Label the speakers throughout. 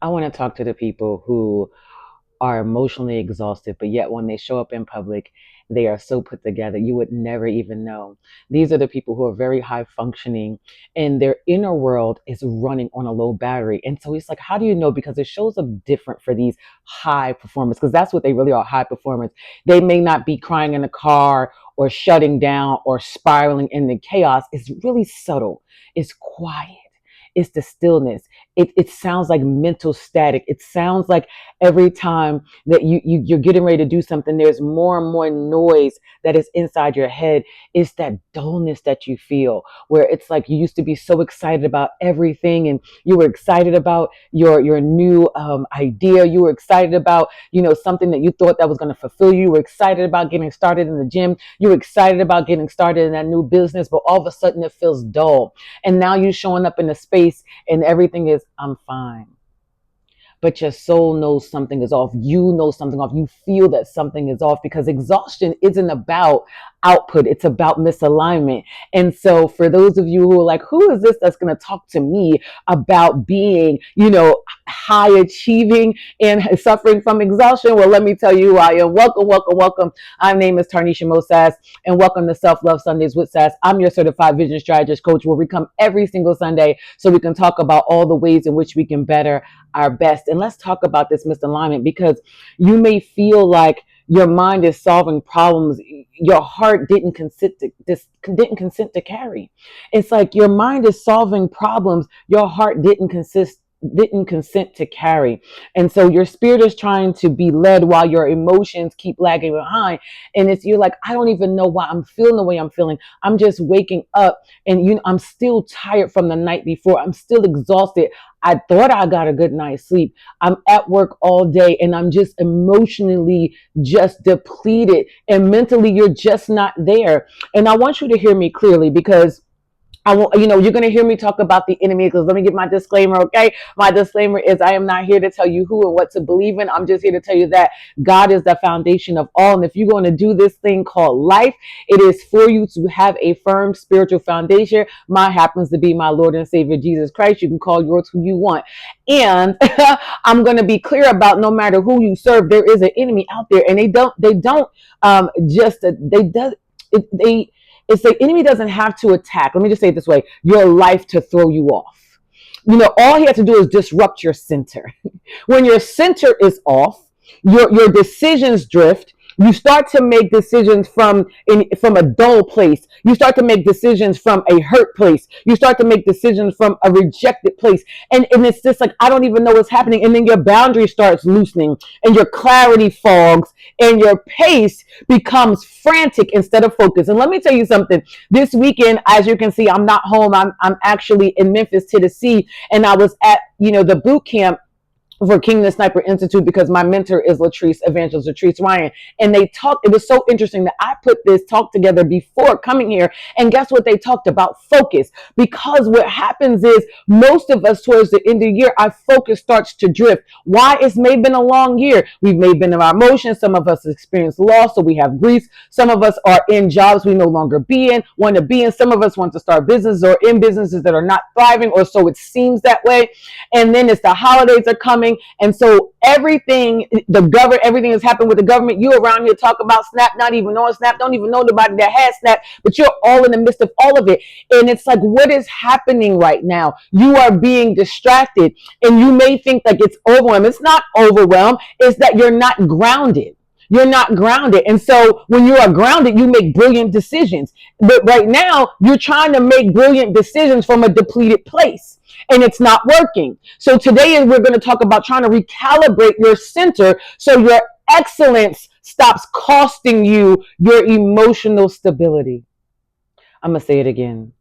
Speaker 1: I want to talk to the people who are emotionally exhausted, but yet when they show up in public, they are so put together, you would never even know. These are the people who are very high functioning and their inner world is running on a low battery. And so it's like, how do you know? Because it shows up different for these high performers, because that's what they really are, high performers. They may not be crying in the car or shutting down or spiraling into chaos. It's really subtle. It's quiet. It's the stillness. It sounds like mental static. It sounds like every time that you're getting ready to do something, there's more and more noise that is inside your head. It's that dullness that you feel, where it's like you used to be so excited about everything, and you were excited about your new idea. You were excited about something that you thought that was going to fulfill you. You were excited about getting started in the gym. You were excited about getting started in that new business, but all of a sudden it feels dull. And now you're showing up in a space and everything is, I'm fine, but your soul knows something is off. You know something off. You feel that something is off, because exhaustion isn't about output. It's about misalignment. And so for those of you who are like, who is this that's going to talk to me about being, high achieving and suffering from exhaustion? Well, let me tell you who I am. Welcome, welcome, welcome. My name is Tarnisha Mosas, and welcome to Self-Love Sundays with Sass. I'm your certified vision strategist coach, where we come every single Sunday so we can talk about all the ways in which we can better our best. And let's talk about this misalignment, because you may feel like your mind is solving problems your heart didn't consent to carry. It's like your mind is solving problems your heart didn't consent to carry. And so your spirit is trying to be led while your emotions keep lagging behind. And you're like, I don't even know why I'm feeling the way I'm feeling. I'm just waking up and I'm still tired from the night before. I'm still exhausted. I thought I got a good night's sleep. I'm at work all day and I'm just emotionally just depleted, and mentally you're just not there. And I want you to hear me clearly, because I won't, you're going to hear me talk about the enemy, because let me give my disclaimer, okay? My disclaimer is I am not here to tell you who and what to believe in. I'm just here to tell you that God is the foundation of all. And if you're going to do this thing called life, it is for you to have a firm spiritual foundation. Mine happens to be my Lord and Savior, Jesus Christ. You can call yours who you want. And I'm going to be clear about, no matter who you serve, there is an enemy out there, and it's the enemy doesn't have to attack. Let me just say it this way: your life to throw you off. All he has to do is disrupt your center. When your center is off, your decisions drift. You start to make decisions from a dull place. You start to make decisions from a hurt place. You start to make decisions from a rejected place. And it's just like, I don't even know what's happening. And then your boundary starts loosening, and your clarity fogs, and your pace becomes frantic instead of focused. And let me tell you something. This weekend, as you can see, I'm not home. I'm actually in Memphis, Tennessee. And I was at, the boot camp for King the Sniper Institute, because my mentor is Evangelist Latrice Ryan. And they talked, it was so interesting that I put this talk together before coming here. And guess what they talked about? Focus. Because what happens is, most of us towards the end of the year, our focus starts to drift. Why? It's maybe been a long year. We've maybe been in our emotions. Some of us experience loss, so we have grief. Some of us are in jobs we no longer want to be in. Some of us want to start businesses or in businesses that are not thriving, or so it seems that way. And then it's the holidays are coming. And so everything has happened with the government. You around here talk about SNAP, not even knowing SNAP, don't even know nobody that has SNAP, but you're all in the midst of all of it. And it's like, what is happening right now? You are being distracted, and you may think like it's overwhelmed. It's not overwhelmed. It's that you're not grounded. You're not grounded. And so when you are grounded, you make brilliant decisions. But right now, you're trying to make brilliant decisions from a depleted place, and it's not working. So today we're going to talk about trying to recalibrate your center so your excellence stops costing you your emotional stability. I'm going to say it again.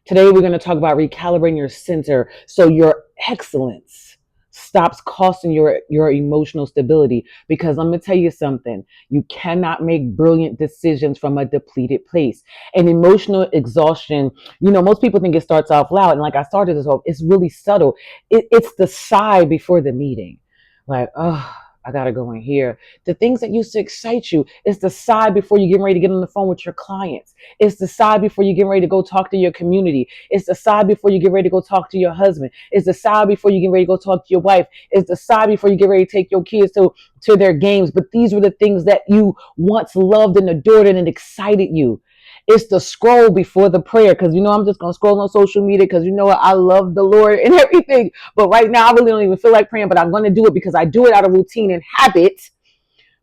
Speaker 1: Today we're going to talk about recalibrating your center so your excellence stops costing your emotional stability. Because let me tell you something, you cannot make brilliant decisions from a depleted place. And emotional exhaustion, most people think it starts off loud, and like I started this off, it's really subtle. It's the sigh before the meeting, like, oh, I gotta go in here. The things that used to excite you. It's the sigh before you get ready to get on the phone with your clients. It's the sigh before you get ready to go talk to your community. It's the sigh before you get ready to go talk to your husband. It's the sigh before you get ready to go talk to your wife. It's the sigh before you get ready to take your kids to their games. But these were the things that you once loved and adored and it excited you. It's the scroll before the prayer, because I'm just gonna scroll on social media because what, I love the Lord and everything. But right now I really don't even feel like praying, but I'm gonna do it because I do it out of routine and habit.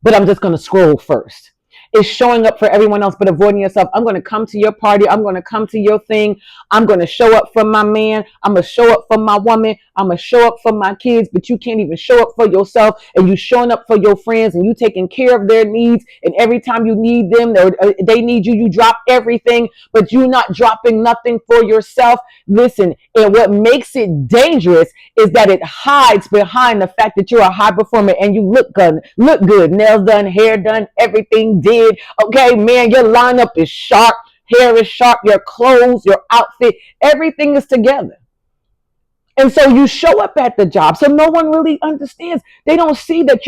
Speaker 1: But I'm just gonna scroll first. It's showing up for everyone else but avoiding yourself. I'm going to come to your party. I'm going to come to your thing. I'm going to show up for my man. I'm going to show up for my woman. I'm going to show up for my kids, but you can't even show up for yourself, and you showing up for your friends and you taking care of their needs. And every time you need them or they need you, you drop everything, but you're not dropping nothing for yourself. Listen, and what makes it dangerous is that it hides behind the fact that you're a high performer and you look good, nails done, hair done, everything did. Okay, man, your lineup is sharp, hair is sharp, your clothes, your outfit, everything is together. And so you show up at the job. So no one really understands. They don't see that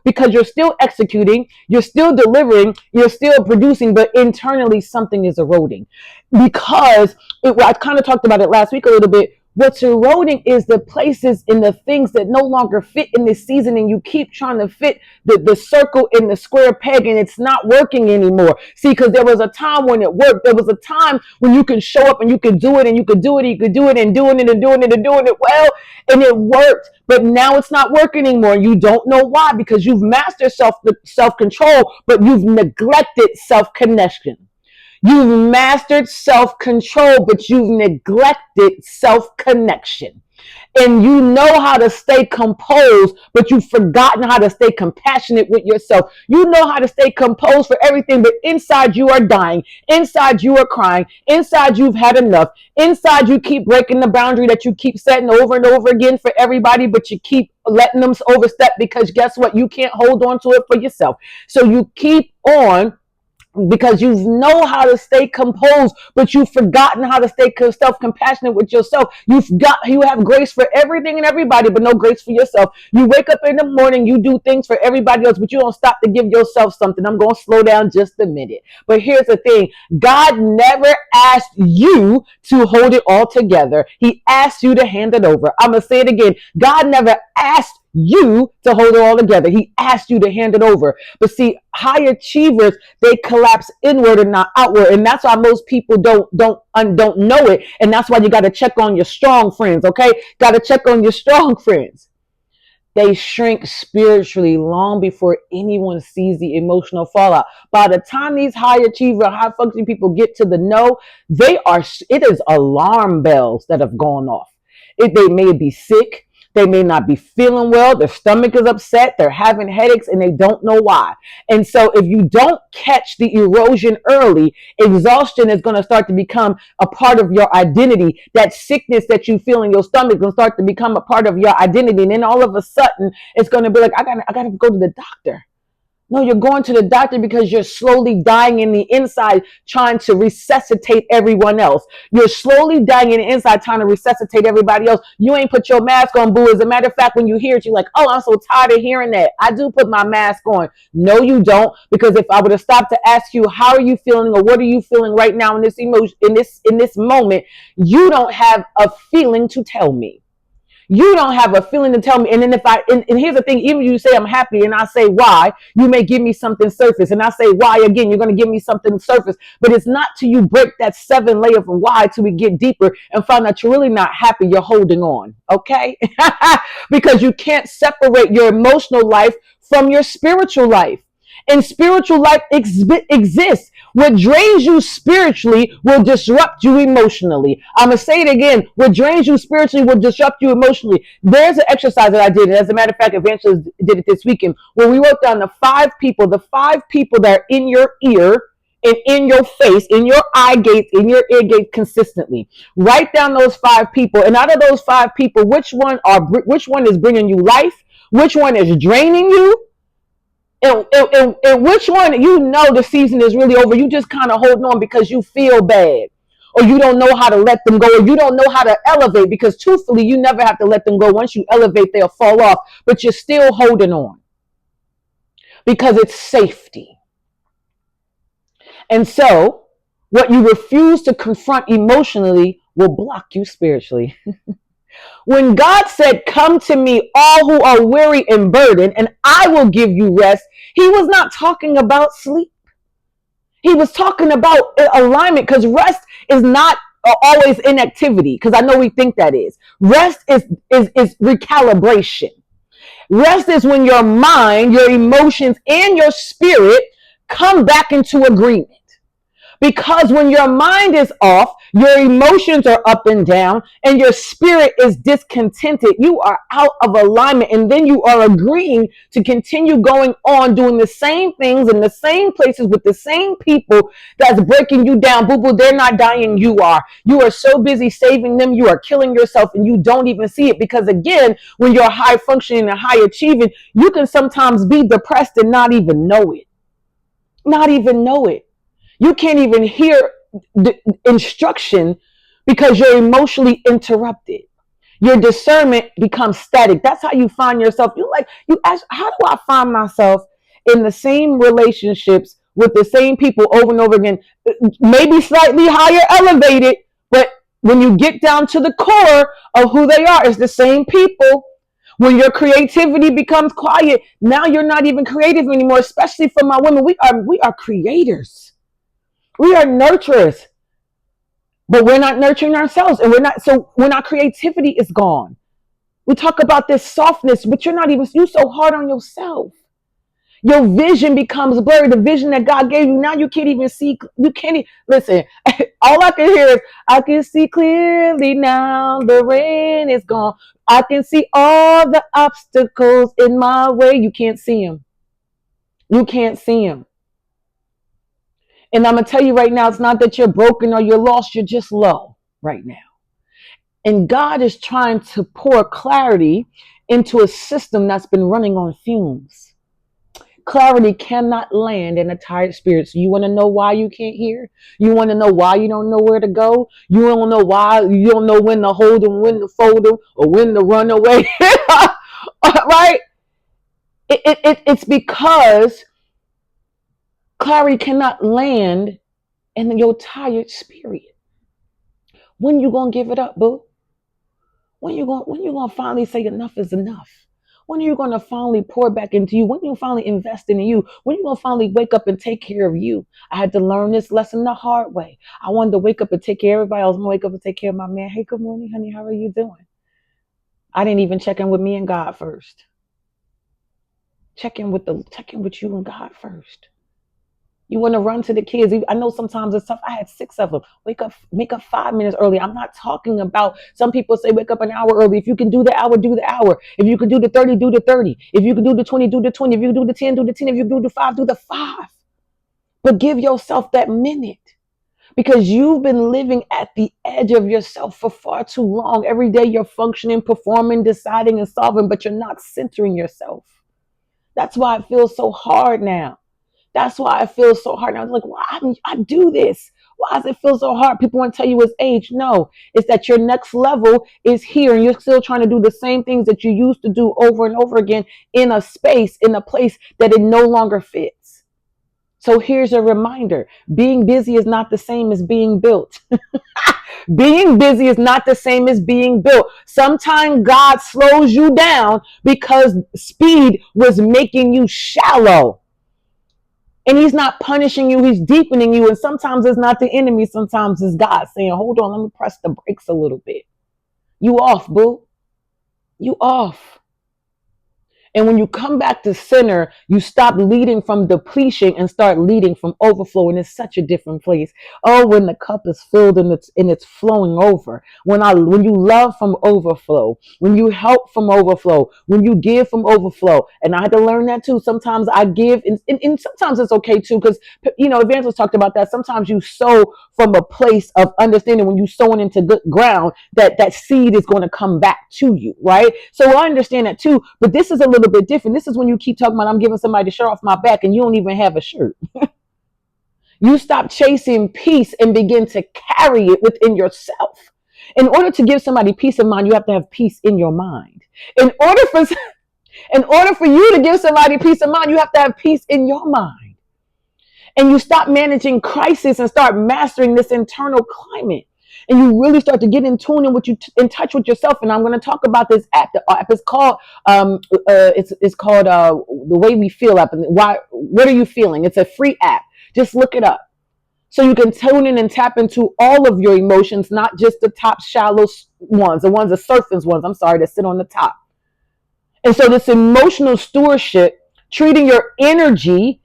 Speaker 1: because you're still executing, you're still delivering, you're still producing, but internally something is eroding. Because I kind of talked about it last week a little bit. What's eroding is the places and the things that no longer fit in this season, and you keep trying to fit the circle in the square peg, and it's not working anymore. See, because there was a time when it worked. There was a time when you can show up and you could do it, and you could do it, and you could do it, and doing it, and doing it, and doing it well, and it worked. But now it's not working anymore. You don't know why, because you've mastered self-control, but you've neglected self-connection. You've mastered self-control, but you've neglected self-connection. And you know how to stay composed, but you've forgotten how to stay compassionate with yourself. You know how to stay composed for everything, but inside you are dying. Inside you are crying. Inside you've had enough. Inside you keep breaking the boundary that you keep setting over and over again for everybody, but you keep letting them overstep because guess what? You can't hold on to it for yourself. So you keep on because you know how to stay composed, but you've forgotten how to stay self-compassionate with yourself. You have grace for everything and everybody, but no grace for yourself. You wake up in the morning, you do things for everybody else, but you don't stop to give yourself something. I'm going to slow down just a minute. But here's the thing. God never asked you to hold it all together. He asked you to hand it over. I'm going to say it again. God never asked you to hold it all together. He asked you to hand it over. But see, high achievers, they collapse inward and not outward. And that's why most people don't know it. And that's why you got to check on your strong friends. Okay. Got to check on your strong friends. They shrink spiritually long before anyone sees the emotional fallout. By the time these high achiever, high functioning people get to the know, it is alarm bells that have gone off. They may be sick. They may not be feeling well. Their stomach is upset. They're having headaches and they don't know why. And so if you don't catch the erosion early, exhaustion is going to start to become a part of your identity. That sickness that you feel in your stomach is going to start to become a part of your identity. And then all of a sudden it's going to be like, I got to go to the doctor. No, you're going to the doctor because you're slowly dying in the inside trying to resuscitate everyone else. You're slowly dying in the inside trying to resuscitate everybody else. You ain't put your mask on, boo. As a matter of fact, when you hear it, you're like, oh, I'm so tired of hearing that. I do put my mask on. No, you don't. Because if I would have stopped to ask you, how are you feeling or what are you feeling right now in this emotion, in this moment, you don't have a feeling to tell me. You don't have a feeling to tell me. And then and here's the thing, even if you say I'm happy and I say why, you may give me something surface. And I say why again, you're going to give me something surface. But it's not till you break that 7 layer of why till we get deeper and find out you're really not happy, you're holding on. Okay? Because you can't separate your emotional life from your spiritual life. And spiritual life exists. What drains you spiritually will disrupt you emotionally. I'm going to say it again. What drains you spiritually will disrupt you emotionally. There's an exercise that I did. And as a matter of fact, Evangelist did it this weekend where we wrote down the 5 people that are in your ear and in your face, in your eye gates, in your ear gate consistently. Write down those 5 people. And out of those 5 people, which one is bringing you life? Which one is draining you? And which one, the season is really over. You just kind of holding on because you feel bad. or you don't know how to let them go, or you don't know how to elevate, because truthfully, you never have to let them go. Once you elevate, they'll fall off, but you're still holding on because it's safety. And so what you refuse to confront emotionally will block you spiritually. When God said, come to me, all who are weary and burdened, and I will give you rest, he was not talking about sleep. He was talking about alignment, because rest is not always inactivity, because I know we think that is. Rest is recalibration. Rest is when your mind, your emotions, and your spirit come back into agreement. Because when your mind is off, your emotions are up and down, and your spirit is discontented, you are out of alignment, and then you are agreeing to continue going on doing the same things in the same places with the same people that's breaking you down. Boo boo, they're not dying, you are. You are so busy saving them, you are killing yourself, and you don't even see it. Because again, when you're high functioning and high achieving, you can sometimes be depressed and not even know it. Not even know it. You can't even hear the instruction because you're emotionally interrupted. Your discernment becomes static. That's how you find yourself. You ask, how do I find myself in the same relationships with the same people over and over again? Maybe slightly higher elevated, but when you get down to the core of who they are, it's the same people. When your creativity becomes quiet, now you're not even creative anymore, especially for my women. We are creators. We are nurturers, but we're not nurturing ourselves, and so when our creativity is gone, we talk about this softness, but you so hard on yourself. Your vision becomes blurry. The vision that God gave you, now you can't even see. You can't even, listen, all I can hear is, I can see clearly now, the rain is gone. I can see all the obstacles in my way. You can't see them. You can't see them. And I'm going to tell you right now, it's not that you're broken or you're lost. You're just low right now. And God is trying to pour clarity into a system that's been running on fumes. Clarity cannot land in a tired spirit. So you want to know why you can't hear? You want to know why you don't know where to go? You don't know why you don't know when to hold them, when to fold them, or when to run away? Right? It's because clarity cannot land in your tired spirit. When you gonna give it up, boo? When you gonna finally say enough is enough? When are you gonna finally pour back into you? When are you finally invest in you? When are you gonna finally wake up and take care of you? I had to learn this lesson the hard way. I wanted to wake up and take care of everybody. I was gonna wake up and take care of my man. Hey, good morning, honey. How are you doing? I didn't even check in with me and God first. Check in with you and God first. You want to run to the kids. I know sometimes it's tough. I had 6 of them. Wake up, make up 5 minutes early. I'm not talking about, some people say wake up an hour early. If you can do the hour, do the hour. If you can do the 30, do the 30. If you can do the 20, do the 20. If you can do the 10, do the 10. If you can do the 5, do the 5. But give yourself that minute, because you've been living at the edge of yourself for far too long. Every day you're functioning, performing, deciding, and solving, but you're not centering yourself. That's why it feels so hard now. That's why I feel so hard. And I was like, why I do this? Why does it feel so hard? People want to tell you it's age. No, it's that your next level is here, and you're still trying to do the same things that you used to do over and over again in a space, in a place that it no longer fits. So here's a reminder. Being busy is not the same as being built. Being busy is not the same as being built. Sometimes God slows you down because speed was making you shallow. And he's not punishing you, he's deepening you. And sometimes it's not the enemy, sometimes it's God saying, hold on, let me press the brakes a little bit. You off, boo. You off. And when you come back to center, you stop leading from depletion and start leading from overflow. And it's such a different place. Oh, when the cup is filled and it's flowing over. When you love from overflow, when you help from overflow, when you give from overflow. And I had to learn that too. Sometimes I give, and sometimes it's okay too, because Evangelist talked about that. Sometimes you sow from a place of understanding. When you sowing into good ground, that seed is going to come back to you, right? So I understand that too. But this is a little bit different. This is when you keep talking about, I'm giving somebody the shirt off my back, and you don't even have a shirt. You stop chasing peace and begin to carry it within yourself. In order to give somebody peace of mind, you have to have peace in your mind. In order for you to give somebody peace of mind, you have to have peace in your mind. And you stop managing crisis and start mastering this internal climate. And you really start to get in tune and in touch with yourself. And I'm going to talk about this app. The app is called it's called The Way We Feel app. And why? What are you feeling? It's a free app. Just look it up. So you can tune in and tap into all of your emotions, not just the top shallow ones, the surface ones, that sit on the top. And so this emotional stewardship, treating your energy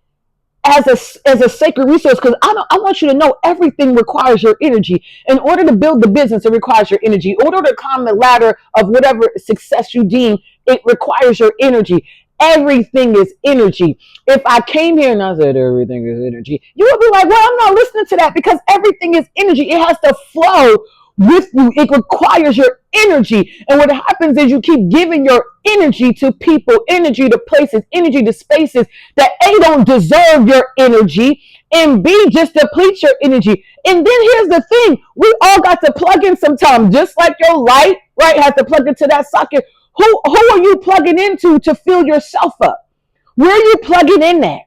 Speaker 1: as a sacred resource, because I want you to know everything requires your energy. In order to build the business, it requires your energy. In order to climb the ladder of whatever success you deem, it requires your energy. Everything is energy. If I came here and I said everything is energy, you would be like, well, I'm not listening to that, because everything is energy. It has to flow with you. It requires your energy. And what happens is you keep giving your energy to people, energy to places, energy to spaces that A, don't deserve your energy, and B, just deplete your energy. And then here's the thing. We all got to plug in sometime, just like your light, right, has to plug into that socket. Who are you plugging into to fill yourself up? Where are you plugging in at?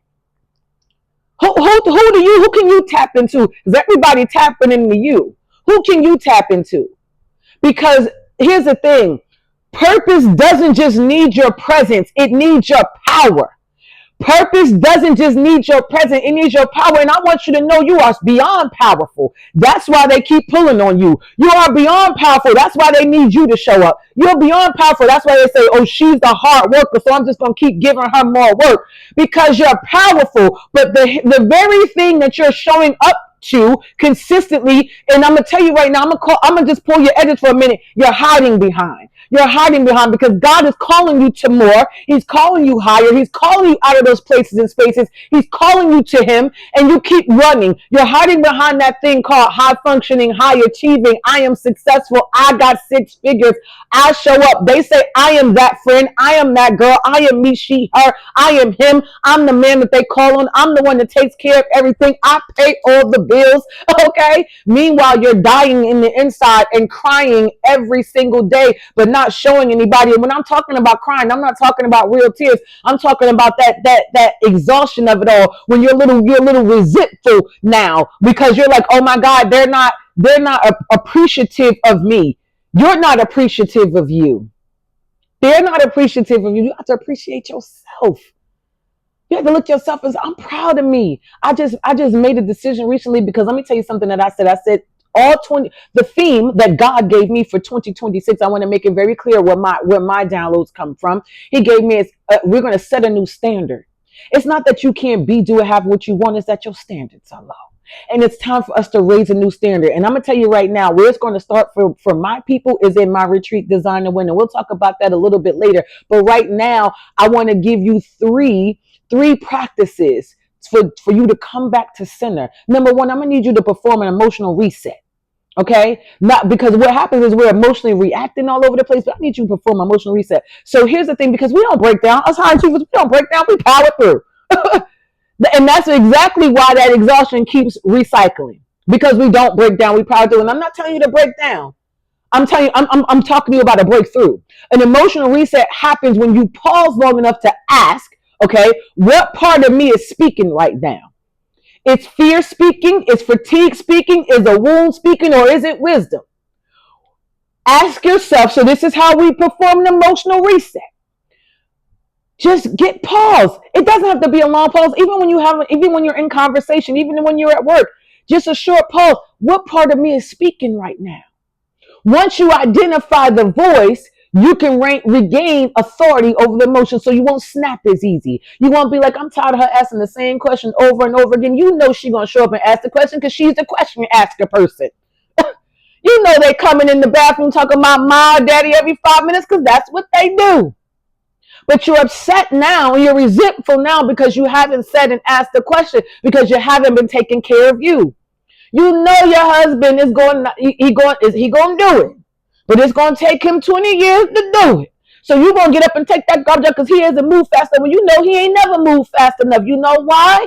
Speaker 1: Who can you tap into? Is everybody tapping into you? Who can you tap into? Because here's the thing. Purpose doesn't just need your presence. It needs your power. Purpose doesn't just need your presence. It needs your power. And I want you to know you are beyond powerful. That's why they keep pulling on you. You are beyond powerful. That's why they need you to show up. You're beyond powerful. That's why they say, oh, she's the hard worker, so I'm just going to keep giving her more work. Because you're powerful. But the very thing that you're showing up to consistently, and I'm gonna tell you right now, I'm gonna just pull your edges for a minute. You're hiding behind because God is calling you to more. He's calling you higher. He's calling you out of those places and spaces. He's calling you to him, and you keep running. You're hiding behind that thing called high functioning, high achieving. I am successful. I got 6 figures. I show up. They say I am that friend. I am that girl. I am me, she, her. I am him. I'm the man that they call on. I'm the one that takes care of everything. I pay all the bills. Okay. Meanwhile, you're dying in the inside and crying every single day, but not showing anybody. And when I'm talking about crying, I'm not talking about real tears. I'm talking about that exhaustion of it all. When you're a little resentful now because you're like, oh my God, they're not appreciative of me. You're not appreciative of you. They're not appreciative of you. You have to appreciate yourself. You have to look at yourself as, I'm proud of me. I just made a decision recently, because let me tell you something that I said the theme that God gave me for 2026. I want to make it very clear where my downloads come from. He gave me, we're going to set a new standard. It's not that you can't do or have what you want. It's that your standards are low. And it's time for us to raise a new standard. And I'm going to tell you right now, where it's going to start for my people is in my retreat, Design to Win. And we'll talk about that a little bit later. But right now, I want to give you three practices for you to come back to center. Number one, I'm going to need you to perform an emotional reset. Okay? Not because what happens is we're emotionally reacting all over the place, but I need you to perform emotional reset. So here's the thing, because we don't break down. Us high achievers, we don't break down, we power through. And that's exactly why that exhaustion keeps recycling. Because we don't break down, we power through. And I'm not telling you to break down. I'm telling you, I'm talking to you about a breakthrough. An emotional reset happens when you pause long enough to ask, okay, what part of me is speaking right now? It's fear speaking, it's fatigue speaking, is a wound speaking, or is it wisdom? Ask yourself. So this is how we perform an emotional reset. Just get pause. It doesn't have to be a long pause. Even when you're in conversation, even when you're at work, just a short pause. What part of me is speaking right now? Once you identify the voice, you can regain authority over the emotion, so you won't snap as easy. You won't be like, I'm tired of her asking the same question over and over again. You know she's going to show up and ask the question because she's the question asker person. You know they coming in the bathroom talking about mom, daddy every 5 minutes because that's what they do. But you're upset now and you're resentful now because you haven't said and asked the question, because you haven't been taking care of you. You know your husband is going to do it. But it's going to take him 20 years to do it. So you're going to get up and take that garbage out because he hasn't moved fast enough. Well, you know he ain't never moved fast enough. You know why?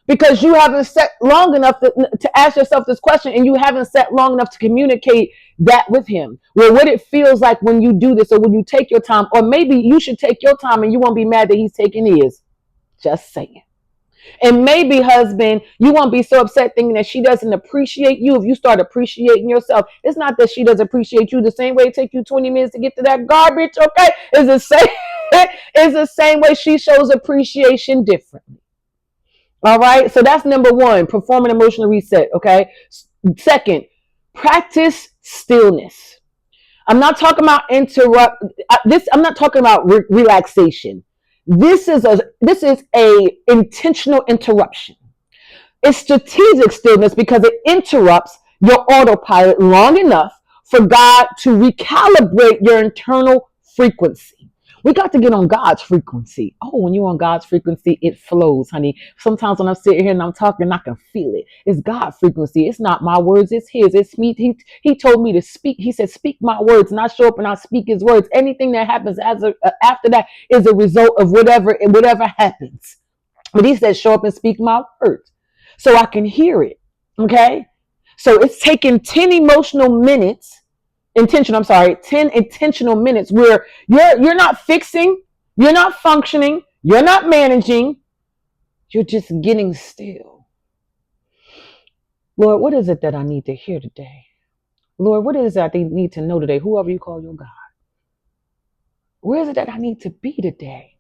Speaker 1: because you haven't set long enough to ask yourself this question, and you haven't set long enough to communicate that with him. Well, what it feels like when you do this, or when you take your time, or maybe you should take your time and you won't be mad that he's taking his. Just saying. And maybe, husband, you won't be so upset thinking that she doesn't appreciate you if you start appreciating yourself. It's not that she doesn't appreciate you the same way it takes you 20 minutes to get to that garbage, okay? It's the same, it's the same way she shows appreciation differently. All right? So that's number one, perform an emotional reset, okay? Second, practice stillness. I'm not talking about I'm not talking about relaxation. This is a intentional interruption. It's strategic stillness because it interrupts your autopilot long enough for God to recalibrate your internal frequency. We got to get on God's frequency. Oh, when you're on God's frequency, it flows, honey. Sometimes when I'm sitting here and I'm talking, I can feel it. It's God's frequency. It's not my words, it's his. It's me. He told me to speak. He said, speak my words, and I show up and I speak his words. Anything that happens after that is a result of whatever happens. But he said, show up and speak my words so I can hear it. Okay? So it's taking 10 intentional minutes where you're not fixing, you're not functioning, you're not managing, you're just getting still. Lord, what is it that I need to hear today? Lord, what is it that I need to know today? Whoever you call your God. Where is it that I need to be today?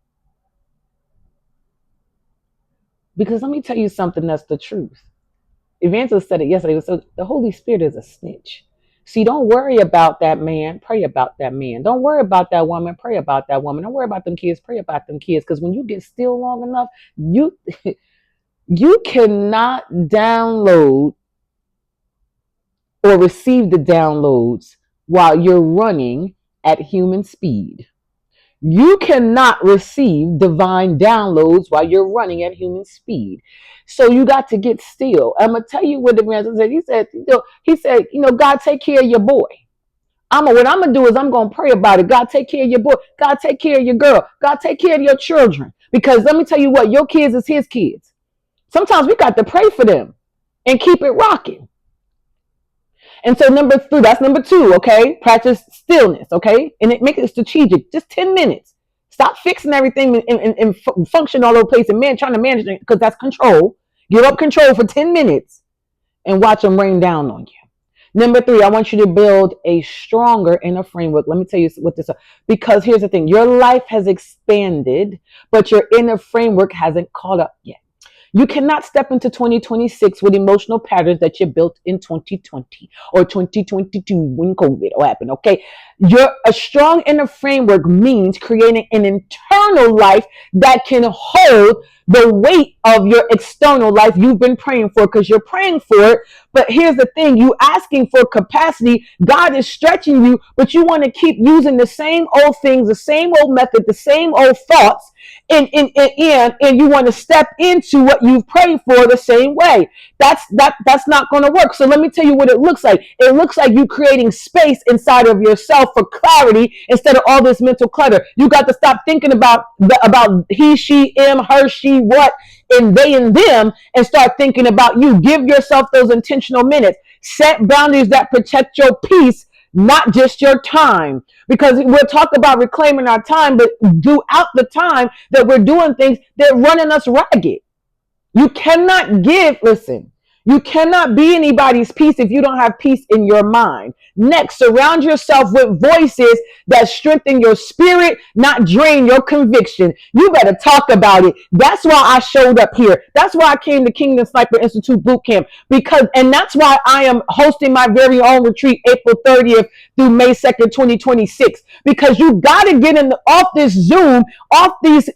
Speaker 1: Because let me tell you something that's the truth. Evangelist said it yesterday. So the Holy Spirit is a snitch. See, don't worry about that man. Pray about that man. Don't worry about that woman. Pray about that woman. Don't worry about them kids. Pray about them kids. Because when you get still long enough, you cannot download or receive the downloads while you're running at human speed. You cannot receive divine downloads while you're running at human speed. So you got to get still. I'm going to tell you what the man said. He said, God, take care of your boy. What I'm going to do is I'm going to pray about it. God, take care of your boy. God, take care of your girl. God, take care of your children. Because let me tell you what, your kids is his kids. Sometimes we got to pray for them and keep it rocking. And so that's number 2, okay? Practice stillness, okay? And make it strategic, just 10 minutes. Stop fixing everything and function all over the place and trying to manage it, because that's control. Give up control for 10 minutes and watch them rain down on you. Number 3, I want you to build a stronger inner framework. Let me tell you what this is. Because here's the thing. Your life has expanded, but your inner framework hasn't caught up yet. You cannot step into 2026 with emotional patterns that you built in 2020 or 2022 when COVID happened, okay? A strong inner framework means creating an internal life that can hold the weight of your external life you've been praying for, because you're praying for it. But here's the thing, you asking for capacity. God is stretching you, but you want to keep using the same old things, the same old method, the same old thoughts, and you want to step into what you've prayed for the same way. That's not going to work. So let me tell you what it looks like. It looks like you creating space inside of yourself for clarity instead of all this mental clutter. You got to stop thinking about he, she, him, her, she, what, and they and them, and start thinking about you. Give yourself those intentional minutes. Set boundaries that protect your peace, not just your time. Because we'll talk about reclaiming our time, but throughout the time that we're doing things, they're running us ragged. You cannot be anybody's peace if you don't have peace in your mind. Next, surround yourself with voices that strengthen your spirit, not drain your conviction. You better talk about it. That's why I showed up here. That's why I came to Kingdom Sniper Institute Bootcamp. And that's why I am hosting my very own retreat April 30th through May 2nd, 2026. Because you got to get off this Zoom, off these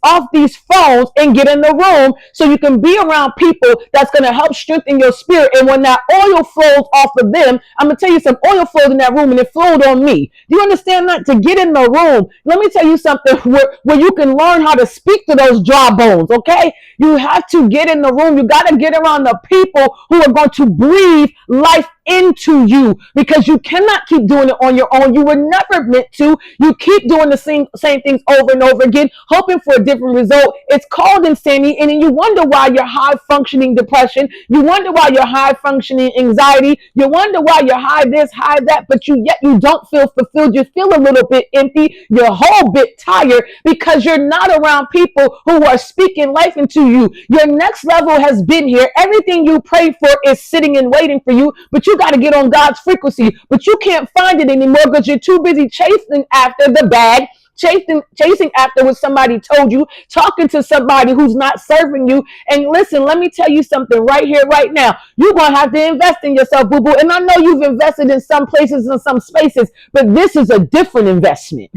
Speaker 1: phones, and get in the room so you can be around people that's going to help strengthen your spirit. And when that oil flows off of them, I'm going to tell you, some oil flowed in that room and it flowed on me. Do you understand that? To get in the room, let me tell you something where you can learn how to speak to those dry bones, okay? You have to get in the room. You got to get around the people who are going to breathe life into you, because you cannot keep doing it on your own. You were never meant to. You keep doing the same things over and over again, hoping for a different result. It's called insanity. And then you wonder why you're high functioning depression. You wonder why you're high functioning anxiety. You wonder why you're high this, high that, but yet you don't feel fulfilled. You feel a little bit empty. You're a whole bit tired because you're not around people who are speaking life into you. Your next level has been here. Everything you prayed for is sitting and waiting for you, but you got to get on God's frequency. But you can't find it anymore because you're too busy chasing after the bag, chasing after what somebody told you, talking to somebody who's not serving you. And listen, let me tell you something right here, right now. You're going to have to invest in yourself, boo-boo. And I know you've invested in some places and some spaces, but this is a different investment.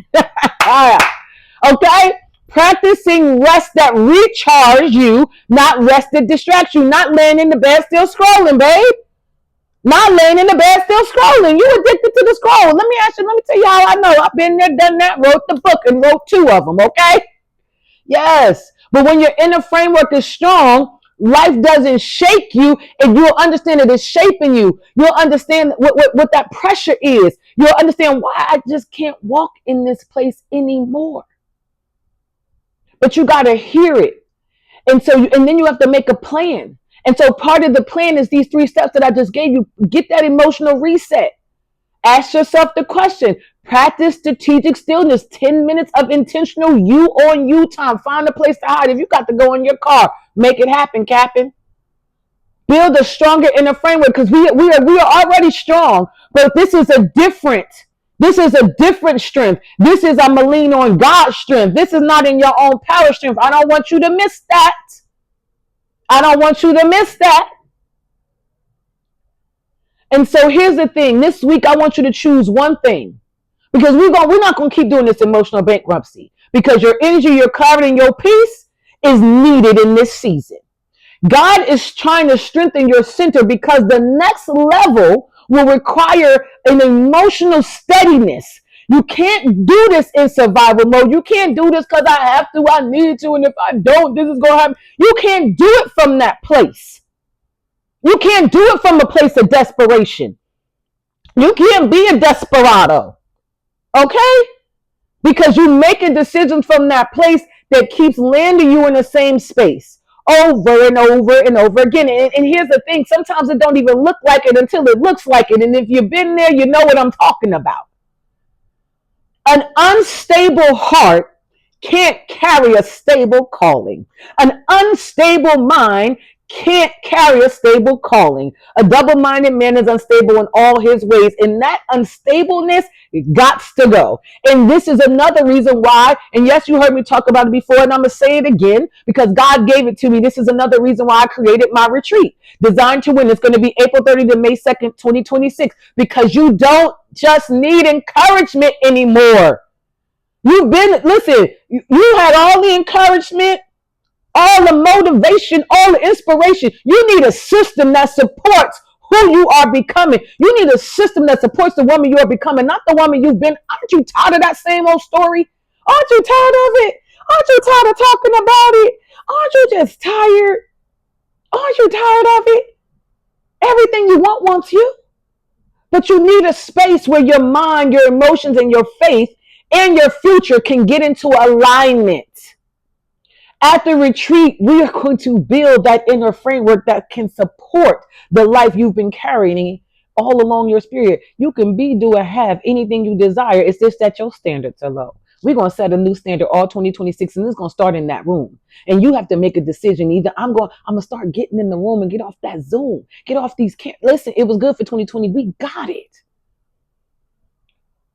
Speaker 1: Okay? Practicing rest that recharge you, not rest that distracts you, not laying in the bed still scrolling, babe. Not laying in the bed still scrolling. You addicted to the scroll. Let me tell you how I know. I've been there, done that, wrote the book and wrote 2 of them, okay? Yes. But when your inner framework is strong, life doesn't shake you, and you'll understand that it's shaping you. You'll understand what that pressure is. You'll understand why I just can't walk in this place anymore. But you got to hear it. And then you have to make a plan. And so part of the plan is these 3 steps that I just gave you. Get that emotional reset. Ask yourself the question. Practice strategic stillness. 10 minutes of intentional you on you time. Find a place to hide. If you got to go in your car, make it happen, Captain. Build a stronger inner framework, because we are already strong, but this is a different strength. This is, I'm going to lean on God's strength. This is not in your own power strength. I don't want you to miss that. I don't want you to miss that. And so here's the thing. This week, I want you to choose one thing, because we're not going to keep doing this emotional bankruptcy, because your energy, your clarity, and your peace is needed in this season. God is trying to strengthen your center, because the next level will require an emotional steadiness. You can't do this in survival mode. You can't do this because I have to, I need to, and if I don't, this is going to happen. You can't do it from that place. You can't do it from a place of desperation. You can't be a desperado, okay? Because you make a decision from that place that keeps landing you in the same space over and over and over again. And here's the thing. Sometimes it don't even look like it until it looks like it. And if you've been there, you know what I'm talking about. An unstable heart can't carry a stable calling. An unstable mind can't carry a stable calling. A double-minded man is unstable in all his ways, and that unstableness gots to go. And this is another reason why, and yes, you heard me talk about it before, and I'm going to say it again because God gave it to me. This is another reason why I created my retreat, Designed to Win. It's going to be April 30th to May 2nd, 2026, because you don't just need encouragement anymore. Listen, you had all the encouragement, all the motivation, all the inspiration. You need a system that supports who you are becoming. You need a system that supports the woman you are becoming, not the woman you've been. Aren't you tired of that same old story? Aren't you tired of it? Aren't you tired of talking about it? Aren't you just tired? Aren't you tired of it? Everything you want wants you. But you need a space where your mind, your emotions, and your faith and your future can get into alignment. At the retreat, we are going to build that inner framework that can support the life you've been carrying all along your spirit. You can be, do, or have anything you desire. It's just that your standards are low. We're going to set a new standard all 2026, and it's going to start in that room. And you have to make a decision. Either I'm going to start getting in the room and get off that Zoom. Get off these listen, it was good for 2020. We got it.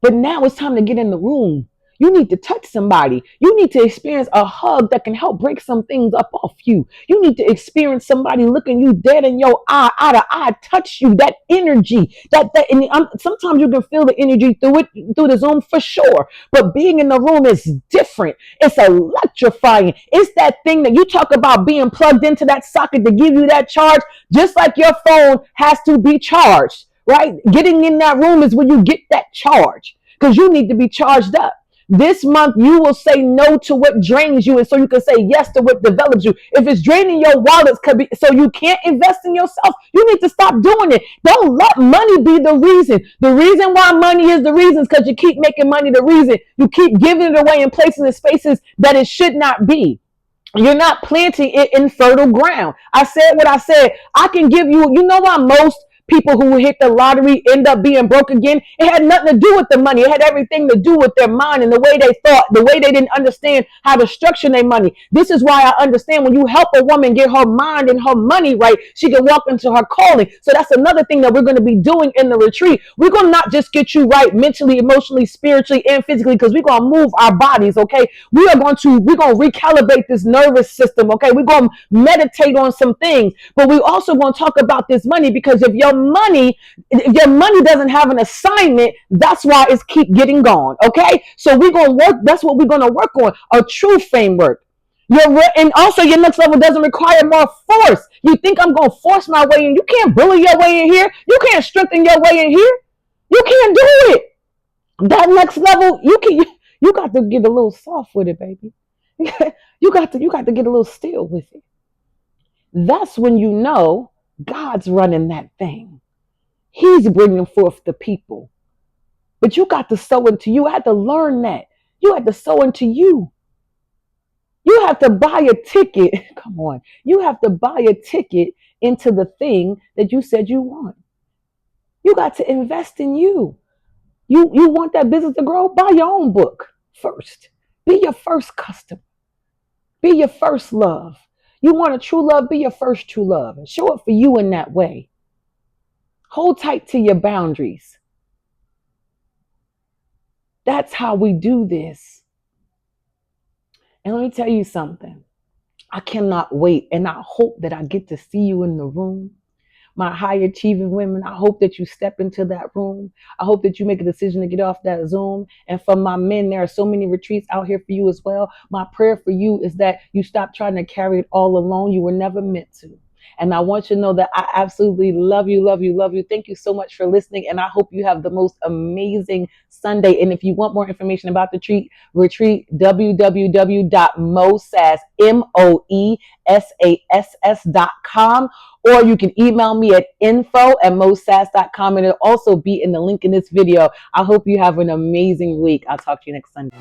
Speaker 1: But now it's time to get in the room. You need to touch somebody. You need to experience a hug that can help break some things up off you. You need to experience somebody looking you dead in your eye, eye to eye, touch you, that energy. Sometimes you can feel the energy through the Zoom for sure. But being in the room is different. It's electrifying. It's that thing that you talk about being plugged into that socket to give you that charge, just like your phone has to be charged, right? Getting in that room is when you get that charge, because you need to be charged up. This month, you will say no to what drains you, and so you can say yes to what develops you. If it's draining your wallets, so you can't invest in yourself, you need to stop doing it. Don't let money be the reason. The reason why money is the reason is because you keep making money the reason. You keep giving it away in places and spaces that it should not be. You're not planting it in fertile ground. I said what I said. I can give you, you know why most people who hit the lottery end up being broke again? It had nothing to do with the money. It had everything to do with their mind and the way they thought, the way they didn't understand how to structure their money. This is why I understand when you help a woman get her mind and her money right, she can walk into her calling. So that's another thing that we're going to be doing in the retreat. We're going to not just get you right mentally, emotionally, spiritually, and physically, because we're going to move our bodies, okay? We're going to recalibrate this nervous system, okay? We're going to meditate on some things, but we also going to talk about this money, because if your money doesn't have an assignment, that's why it's keep getting gone, okay? So we're going to work, that's what we're going to work on, a true framework. And also your next level doesn't require more force. You think I'm going to force my way in? You can't bully your way in here. You can't strengthen your way in here. You can't do it. That next level, you got to get a little soft with it, baby. You got to get a little still with it. That's when you know God's running that thing. He's bringing forth the people. But you got to sow into you. I had to learn that. You had to sow into you. You have to buy a ticket. Come on. You have to buy a ticket into the thing that you said you want. You got to invest in you. You want that business to grow? Buy your own book first. Be your first customer. Be your first love. You want a true love? Be your first true love. And show up for you in that way. Hold tight to your boundaries. That's how we do this. And let me tell you something. I cannot wait. And I hope that I get to see you in the room. My high achieving women, I hope that you step into that room. I hope that you make a decision to get off that Zoom. And for my men, there are so many retreats out here for you as well. My prayer for you is that you stop trying to carry it all alone. You were never meant to. And I want you to know that I absolutely love you, love you, love you. Thank you so much for listening. And I hope you have the most amazing Sunday. And if you want more information about the retreat, www.moesass.com, or you can email me at info@mosass.com, and it'll also be in the link in this video. I hope you have an amazing week. I'll talk to you next Sunday.